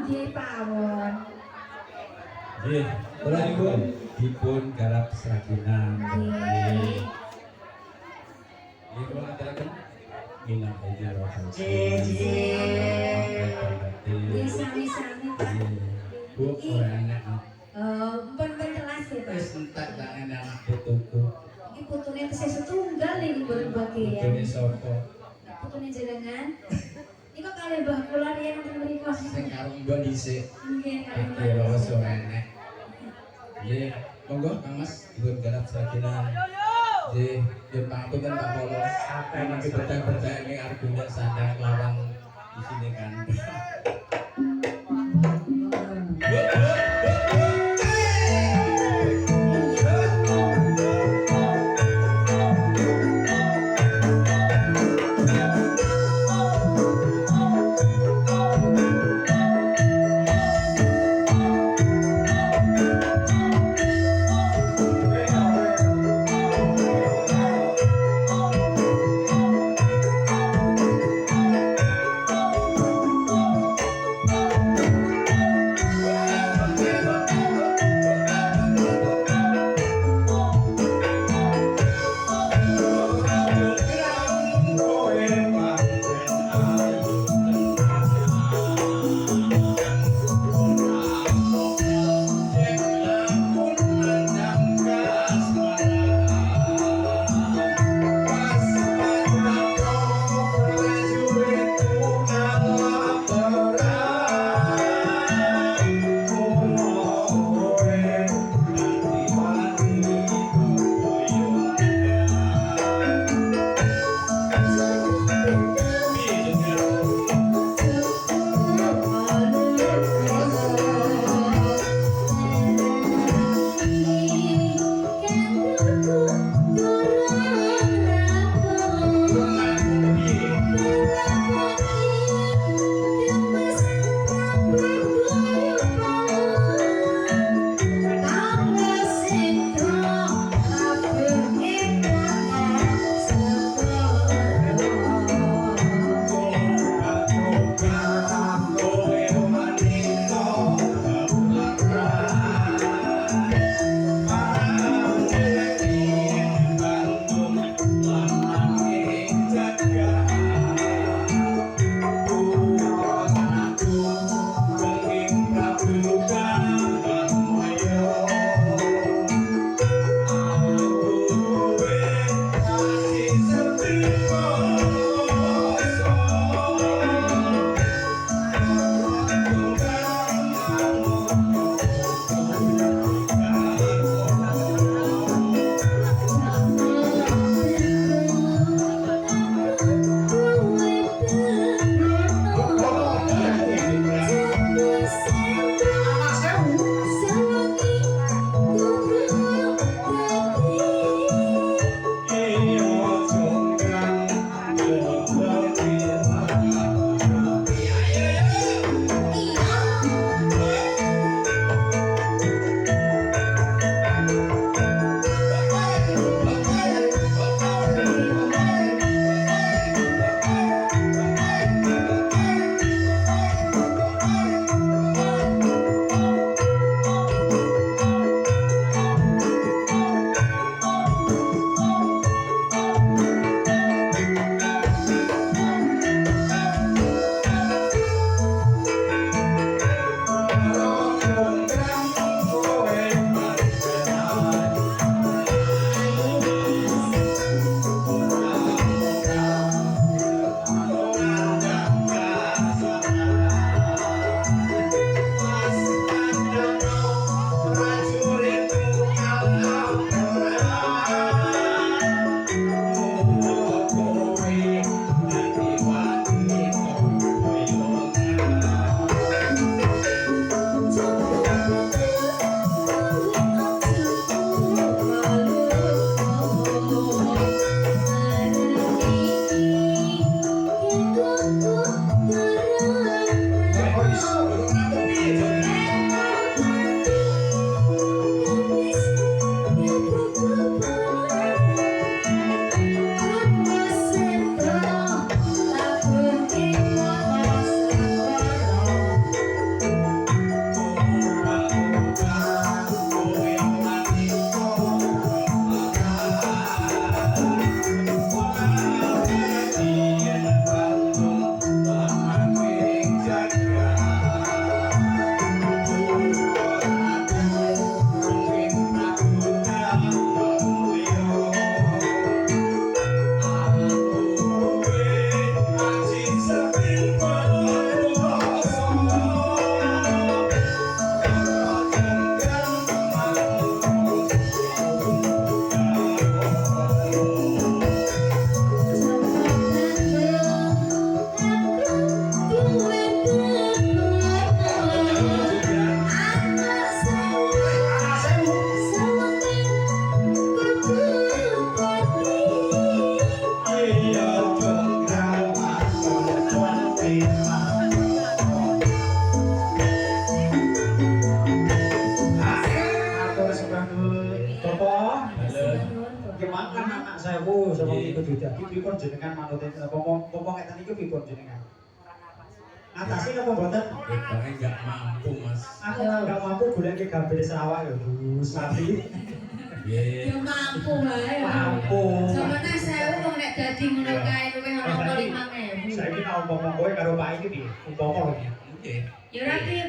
Nggih pawon. Nggih, kula dipun garap seraginan. Nggih. Nggih, kula aturaken minat aja roh. Nggih sami-sami Pak. Bu, ora enak. Pun kelas ya Pak. Wis entek tak enak putuku. Iki putune tesih setunggal iki berbagai ya. Putune sapa? Putune jenengan. Iku kalih Mbah kula riyen wonten mriku. Sing karo mbok dhisik. Nggih kalih Iki ora iso enak. Nggih, monggo Kang Mas dipun garap seraginan. Nggih, yen pangapunten Pak Polo. Ana kebedak-bedak ning argumen sandang lawan di sini kan. Kemakan anak sewu sama iku didadi pripun jenengan manut apa ngeten iki pripun jenengan? Atasi napa mboten? Bapaknya nggak mampu mas. Aku enggak mampu golek gambar Sarawak ya, Sapi. Ye. Ya mampu wae. Mampu. Sampeyan 1000 wong nek dadi ngono kae luwih ana 5000. Saiki tak umpama kowe karo Pak iki piye? Umpama lho. Oke. Ya ora piye